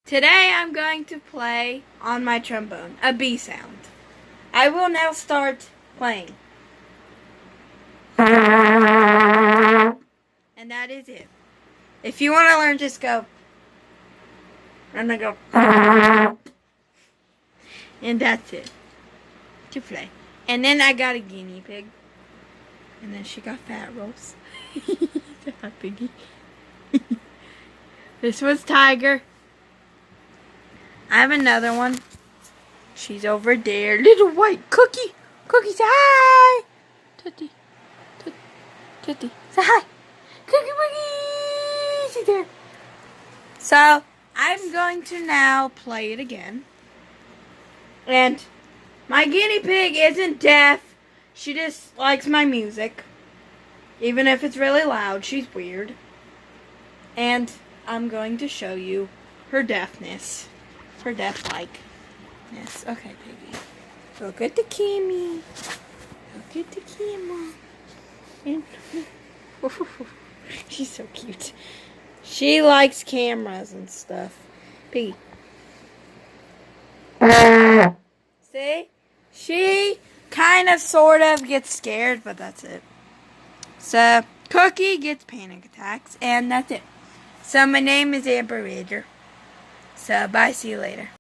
Today I'm going to play on my trombone, a B sound. I will now start playing. And that is it. If you want to learn, just go. And then go. And that's it. To play. And then I got a guinea pig. And then she got fat rolls. That piggy. This was Tiger. I have another one. She's over there. Little white Cookie. Cookie, say hi. Tootsie. Tootsie. Say hi. Cookie Woogie. She's there. So, I'm going to now play it again. And my guinea pig isn't deaf. She just likes my music. Even if it's really loud, she's weird. And I'm going to show you her deafness. Her deaf-likeness. Okay, baby. Look at the camera. Look at the camera. And she's so cute. She likes cameras and stuff. Piggy. See? She kind of, sort of gets scared, but that's it. So, Cookie gets panic attacks, and that's it. So, my name is Amber Rager. So, bye. See you later.